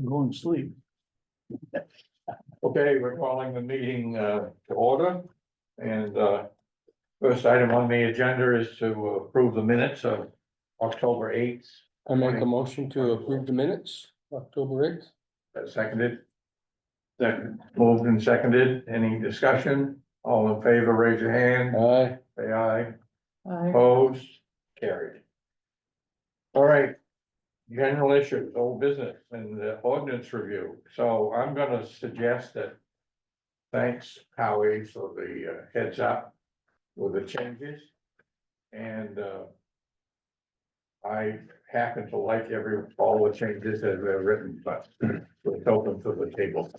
Going to sleep. Okay, we're calling the meeting to order. And first item on the agenda is to approve the minutes of October 8th. I make a motion to approve the minutes, October 8th. Seconded. Second. Moved and seconded. Any discussion? All in favor, raise your hand. Aye. Say aye. Opposed? Carried. All right. General issues, old business and ordinance review. So I'm gonna suggest that. Thanks, Howie, for the heads up with the changes. And I happen to like all the changes as they're written, but it's open to the table.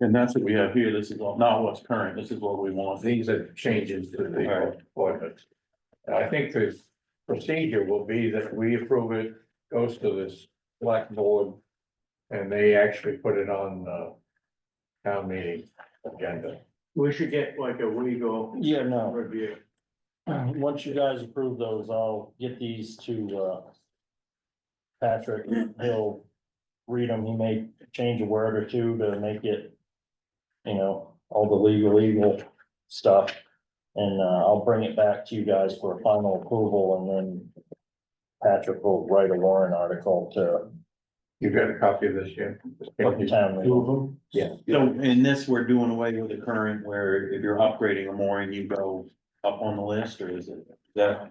And that's what we have here, this is all, not what's current, this is what we want. These are changes to the ordinance. I think the procedure will be that we approve it, goes to this select board. And they actually put it on town meeting agenda. We should get like a legal Yeah, no, review. once you guys approve those, I'll get these to Patrick. He'll read them. He may change a word or two to make it, you know, all the legal stuff. And I'll bring it back to you guys for a final approval, and then Patrick will write a warrant article to You got a copy of this, Jim? put the town meeting. Yeah. So in this, we're doing away with the current where if you're upgrading a mooring, you go up on the list, or is it that?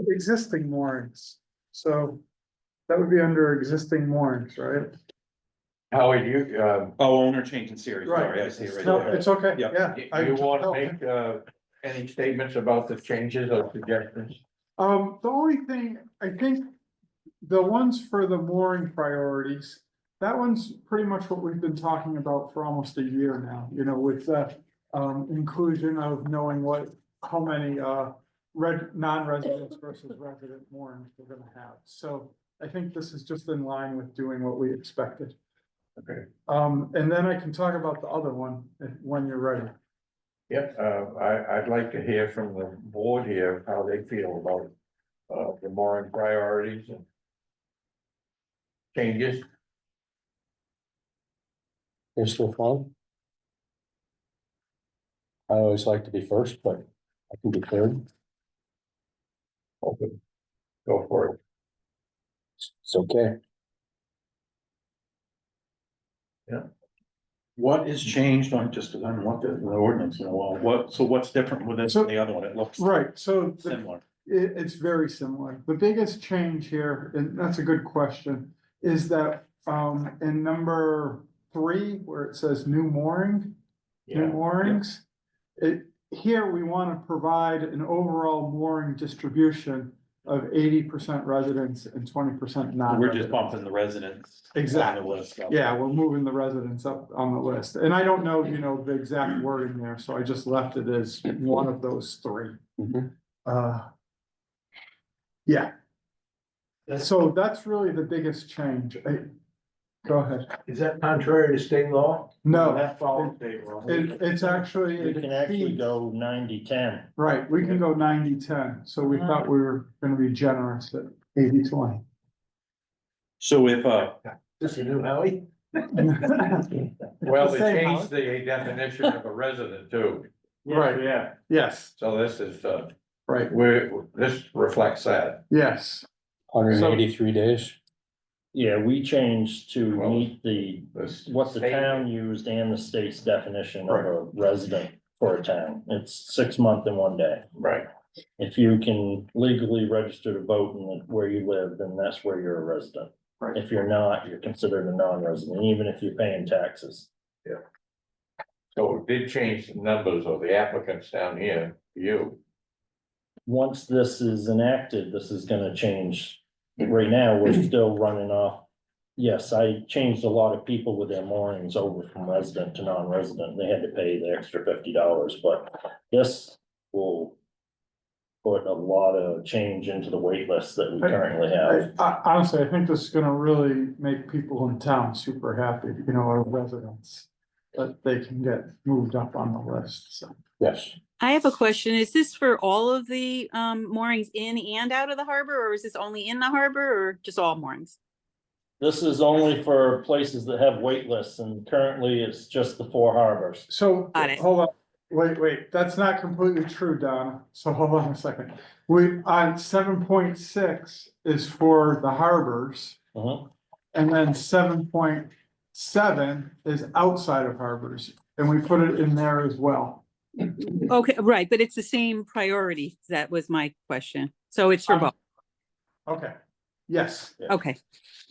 Existing moorings, so that would be under existing moorings, right? Howard, you, Oh, owner change in series, sorry, I see it right No, there. it's okay, Yeah. yeah. you want to make any statements about the changes or suggestions? The only thing, I think, the ones for the mooring priorities, that one's pretty much what we've been talking about for almost a year now, you know, with the inclusion of knowing how many non-residents versus resident moorings we're gonna have. So I think this is just in line with doing what we expected. Okay. And then I can talk about the other one when you're ready. Yep, I'd like to hear from the board here how they feel about the mooring priorities and changes. You're still fine? I always like to be first, but I can be third. Open. Go for it. It's okay. What is changed on just, I don't want the ordinance, you know, well, what's different with this than the other one? It looks Right, so similar. it's very similar. The biggest change here, and that's a good question, is that in number 3, where it says new mooring, new Yeah, moorings. Here we want to provide an overall mooring distribution of 80% residents and 20% non. We're just bumping the residents. on the Exactly. list. Yeah, we're moving the residents up on the list, and I don't know, you know, the exact wording there, so I just left it as one of those 3. Mhm. Yeah. So that's really the biggest change. Go ahead. Is that contrary to state law? No, That follows state law. it's actually. We can actually go 90-10. Right, we can go 90-10, so we thought we were gonna be generous at 80-20. So if, This a new Howie? well, they Same changed house. the definition of a resident too, Right. Yeah. Yes, so this is, right, this reflects that. yes, 183 days. Yeah, we changed to Well, meet what the state- town used and the state's definition of a resident for a town. It's 6 months and 1 day. Right, If you can legally register to vote in where you live, then that's where you're a resident. Right. If you're not, you're considered a non-resident, even if you're paying taxes. so it did change the numbers of the applicants down here, for you. Once this is enacted, this is gonna change. Right now, we're still running off. Yes, I changed a lot of people with their moorings over from resident to non-resident. They had to pay the extra $50, but this will put a lot of change into the wait list that we currently have. Honestly, I think this is gonna really make people in town super happy, you know, our residents. that they can get moved up on the list, so. Yes. I have a question. Is this for all of the moorings in and out of the harbor, or is this only in the harbor, or just all moorings? This is only for places that have wait lists, and currently it's just the 4 harbors. So, Got it. hold on, wait, that's not completely true, Donna, so hold on a second. We, on 7.6 is for the harbors, Mhm. and then 7.7 is outside of harbors, and we put it in there as well. Okay, right, but it's the same priority. That was my question. So it's for both. Okay, yes, Okay.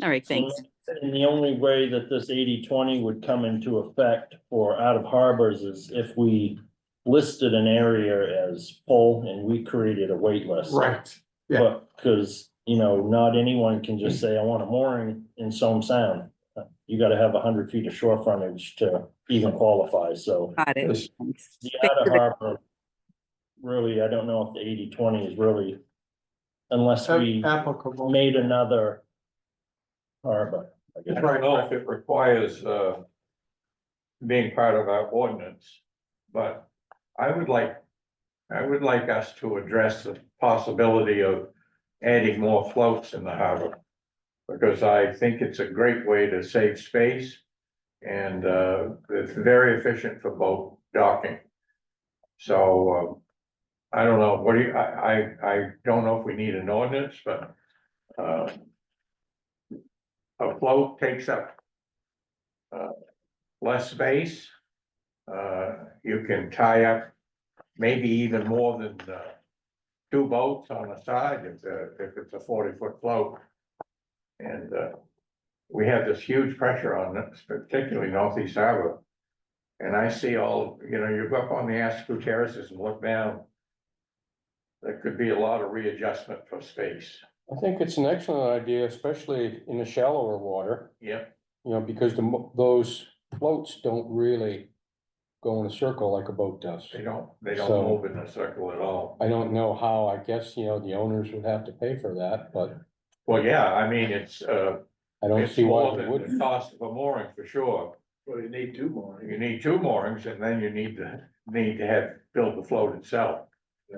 All right, thanks. And the only way that this 80/20 would come into effect for out of harbors is if we listed an area as full and we created a wait list. right, yeah. But, cause, you know, not anyone can just say, I want a mooring in Somme Sound. You gotta have 100 feet of shore frontage to even qualify, so Got it. Yes. Thanks. the Thank out of you. harbor. Really, I don't know if the 80/20 is really, unless we Applicable. made another harbor. I I guess. don't know if it requires, being part of our ordinance, but I would like us to address the possibility of adding more floats in the harbor. Because I think it's a great way to save space and, it's very efficient for boat docking. So, I don't know, what do you, I don't know if we need an ordinance, but, a float takes up less space. You can tie up maybe even more than 2 boats on the side if it's a 40-foot float. And we have this huge pressure on it, particularly Northeast Harbor. And I see all, you know, you go up on the Askew terraces and look down. There could be a lot of readjustment for space. I think it's an excellent idea, especially in the shallower water, Yep. you know, because those floats don't really go in a circle like a boat does. They don't So- move in a circle at all. I don't know how, I guess, you know, the owners would have to pay for that, but Well, yeah, I mean, it's I don't it's see why more they than the wouldn't. cost of a mooring for sure. Well, you need 2 more. You need 2 moorings and then you need to have, build the float itself.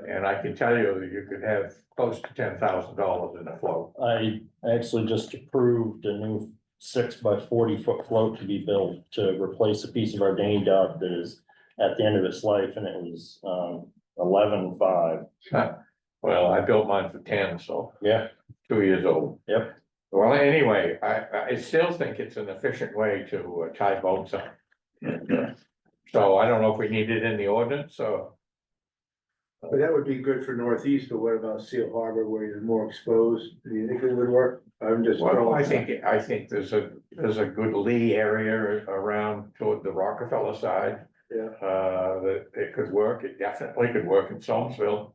And I can tell you that you could have close to $10,000 in a float. I actually just approved a new 6 by 40 foot float to be built to replace a piece of our dinghy dock that is at the end of its life, and it was 11.5. Well, I built mine for 10, so Yeah, 2 years old. Yep. Well, anyway, I still think it's an efficient way to tie boats up. And, so I don't know if we need it in the ordinance, so. But that would be good for Northeast, but what about Seal Harbor where you're more exposed? Do you think it would work? I'm just. Well, throwing- I think there's a good lee area around toward the Rockefeller side. Yeah. That it could work. It definitely could work in Solmesville.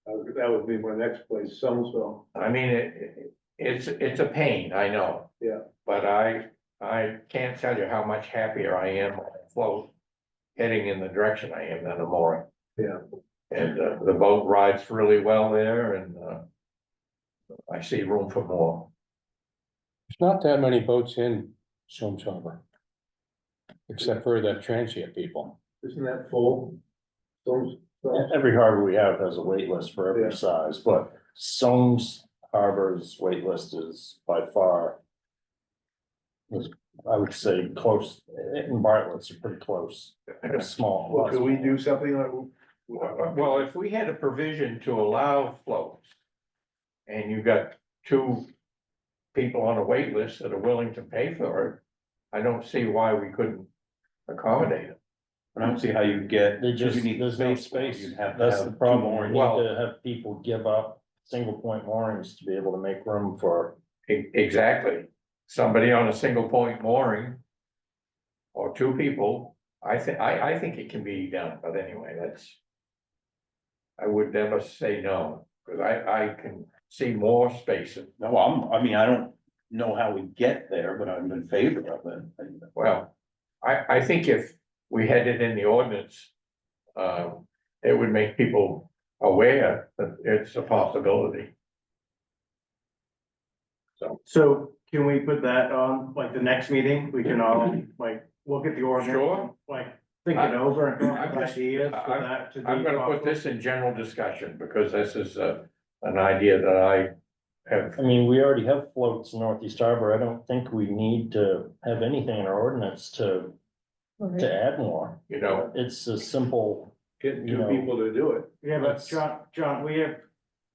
That would be my next place, Somersville. I mean, it's a pain, I know. Yeah. But I can't tell you how much happier I am on a float heading in the direction I am than a mooring. Yeah. And, the boat rides really well there and, I see room for more. There's not that many boats in Somes Harbor. Except for the transient people. Isn't that full? Somersville? every harbor we have has a wait list for every Yeah. size, but Somes Harbor's wait list is by far. I would say close, and Bartlett's are pretty close, They're small. Well, could we do something like? Well, if we had a provision to allow floats. And you got 2 people on a wait list that are willing to pay for it. I don't see why we couldn't accommodate it. I don't see how you get. They just, you need there's no space for it. space, You'd have to that's have the 2 problem, we moorings. need Well- to have people give up single point moorings to be able to make room for. Exactly. Somebody on a single point mooring. Or 2 people, I think it can be done, but anyway, that's. I would never say no, because I can see more space. No, I mean, I don't know how we get there, but I'm in favor of it. Well, I think if we had it in the ordinance. It would make people aware that it's a possibility. So can we put that on, like, the next meeting, we can all, like, look at the ordinance. Sure. Like, think it over and come up I'm with just- ideas for that. to I'm be gonna put possible. this in general discussion, because this is an idea that I have. I mean, we already have floats in Northeast Harbor. I don't think we need to have anything in our ordinance to add more. You know, It's a simple, Getting You two know, people to do it. Yeah, but John, we have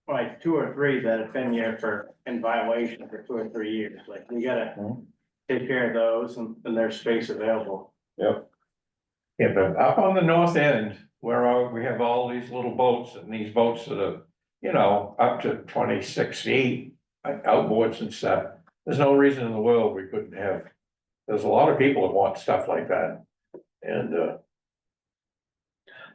like 2 or 3 that have been here in violation for 2 or 3 years. Like, we gotta Mhm. take care of those and there's space available. yep, yeah, but up on the north end, we have all these little boats, and these boats that are, you know, up to 26 feet, outboards and stuff. There's no reason in the world we couldn't have, there's a lot of people that want stuff like that. And,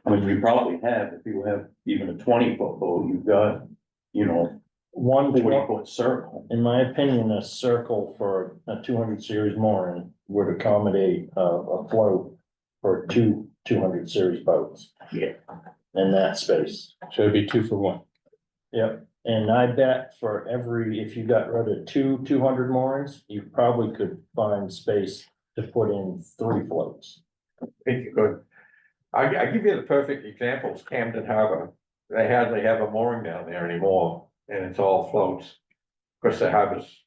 I mean, you probably have, if you have even a 20-foot boat, you've got, you know, one 40-foot circle. in my opinion, a circle for a 200 series mooring would accommodate a float for 200 series boats. Yeah. In that space. So it'd be 2 for 1. Yep, and I bet for if you got rid of 200 moorings, you probably could find space to put in 3 floats. I think you could. I give you the perfect examples, Camden Harbor, they hardly have a mooring down there anymore, and it's all floats. Of course, the harbor's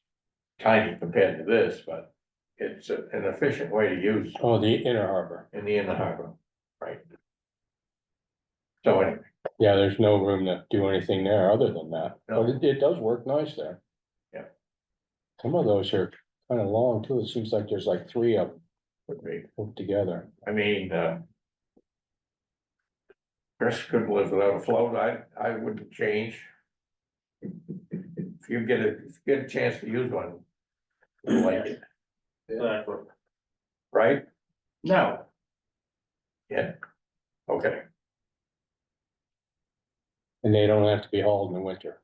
tiny compared to this, but it's an efficient way to use Oh, the inner harbor. in the inner harbor, right? So anyway, Yeah, there's no room to do anything there other than that, No. but it does work nice there. Yeah. Some of those are kind of long too. It seems like there's like 3 of them would be, put together. I mean, Chris couldn't live without a float, I wouldn't change. If you get a chance to use one, you like it, Exactly. right? No, Yeah, okay, And they don't have to be hauled in the winter.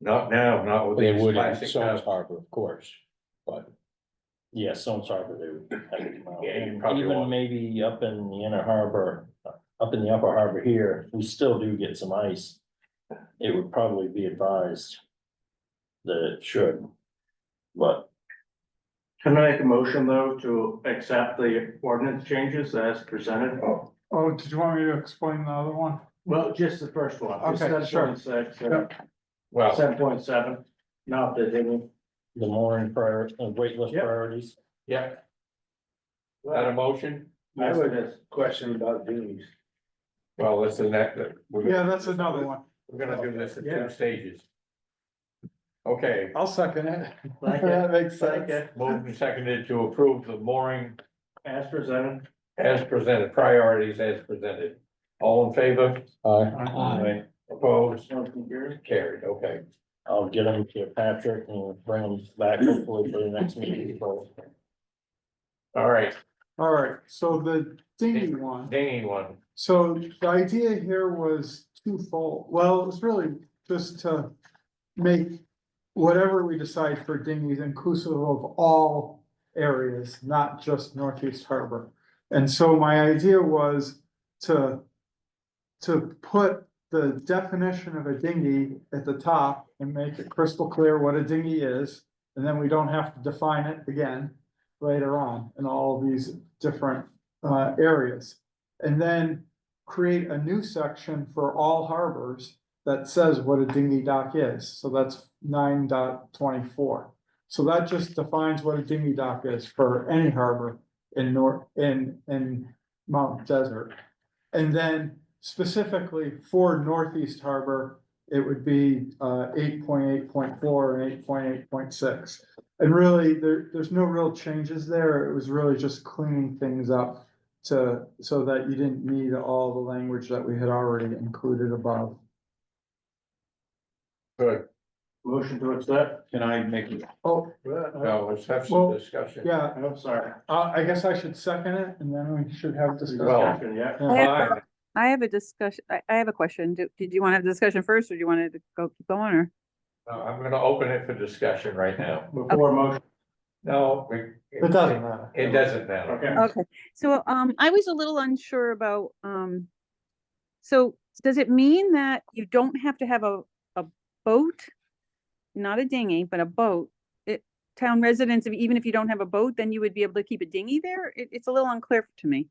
not now, not with They these would in classic Soames tubs. Harbor, of course, but Yeah, Soames Harbor, they would have to come out. Yeah, you And probably even want- maybe up in the inner harbor, up in the upper harbor here, we still do get some ice. It would probably be advised that it should, but can I make a motion though to accept the ordinance changes as presented? Oh, did you want me to explain the other one? Well, just the first one. Okay, sure. 7.6, Yep. Well, 7.7, not the digging. the mooring wait list Yep. priorities. yeah. That a motion? I would have question about dinghies. Well, listen, Yeah, that's another one. We're gonna do this in Yeah. 2 stages. Okay, I'll second it. Like it, That makes like sense. it, moved and seconded to approve the mooring as presented. as presented, priorities as presented. All in favor? I, Opposed? Motion carried. Carried, okay. I'll get them to Patrick and bring them back hopefully for the next meeting. So, All right, All right, so the dinghy one. dinghy one. So the idea here was twofold. Well, it was really just to make whatever we decide for dinghies inclusive of all areas, not just Northeast Harbor. And so my idea was to put the definition of a dinghy at the top and make it crystal clear what a dinghy is. And then we don't have to define it again later on in all of these different areas. And then create a new section for all harbors that says what a dinghy dock is. So that's 9.24. So that just defines what a dinghy dock is for any harbor in Mount Desert. And then specifically for Northeast Harbor, it would be 8.8.4 and 8.8.6. And really, there's no real changes there. It was really just cleaning things up so that you didn't need all the language that we had already included above. Good. Motion to accept. Can I make, Oh, Now, let's have some Well, discussion. yeah, I'm sorry. I guess I should second it and then we should have discussion. Well, Discussion, yeah. Yeah. Fine. I have a discussion, I have a question. Did you want to have a discussion first or do you want to keep going or? I'm gonna open it for discussion right now. Before motion, No, It doesn't matter. it doesn't matter. okay. Okay, so, I was a little unsure about, so does it mean that you don't have to have a boat? Not a dinghy, but a boat, town residents, even if you don't have a boat, then you would be able to keep a dinghy there? It's a little unclear to me.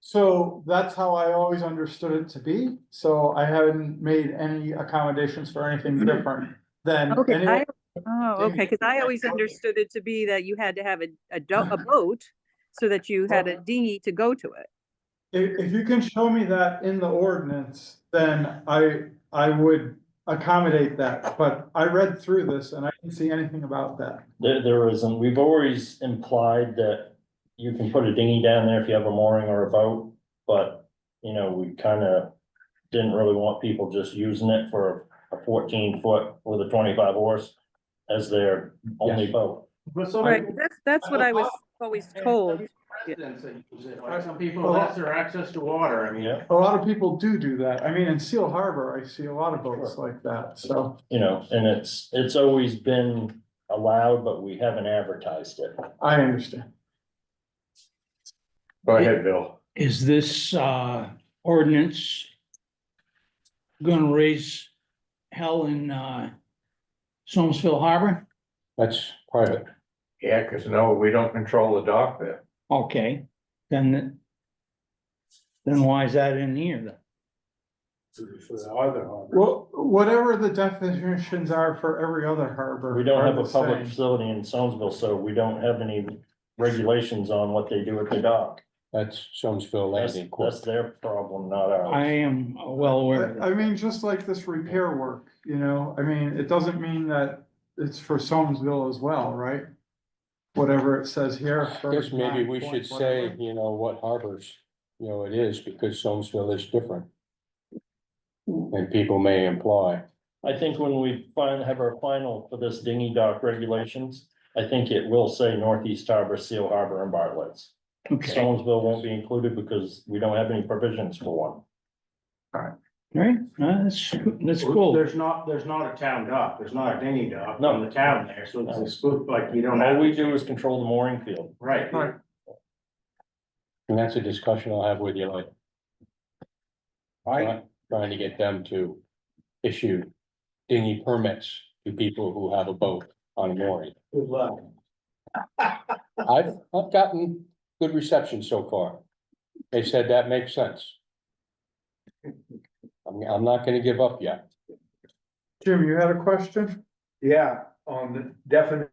So that's how I always understood it to be, so I haven't made any accommodations for anything different than Okay, anyone. okay, because I always understood it to be that you had to have a boat so that you had a dinghy to go to it. If you can show me that in the ordinance, then I would accommodate that, but I read through this and I didn't see anything about that. There isn't, we've always implied that you can put a dinghy down there if you have a mooring or a boat, but, you know, we kinda didn't really want people just using it for a 14-foot with a 25 horse as their only Yes. boat. But some Right, people- that's what I was always told. Residents that use it, like some people, that's their access to water, I mean. Yeah. A lot of people do that. I mean, in Seal Harbor, I see a lot of boats like that, so You know, and it's always been allowed, but we haven't advertised it. I understand. Go ahead, Bill. Is this ordinance gonna raise hell in Somersville Harbor? That's private. Yeah, cause no, we don't control the dock there. Okay, then why is that in here then? For the other harbor. Well, whatever the definitions are for every other harbor. We don't are have a the public same. facility in Sonesville, so we don't have any regulations on what they do at the dock. That's Somersville That's, Landing Court. that's their problem, not I ours. am well aware of I that. mean, just like this repair work, you know, I mean, it doesn't mean that it's for Soamesville as well, right? Whatever it says here. I guess maybe 9 we point should say, whatever. you know, what harbors, you know, it is, because Somersville is different. And people may imply, I think when we have our final for this dinghy dock regulations, I think it will say Northeast Harbor, Seal Harbor and Bartlett's. Okay, Stonesville won't be included because we don't have any provisions for one. right, that's cool. There's not a town dock, there's not a dinghy dock No. on the town there, so it's a spook, like you don't All have. we do is control the mooring field. Right. Right. and that's a discussion I'll have with you later. I, Trying to get them to issue dinghy permits to people who have a boat on a mooring. Good luck. I've gotten good reception so far. They said that makes sense. I'm not gonna give up yet. Jim, you had a question? Yeah, on the definition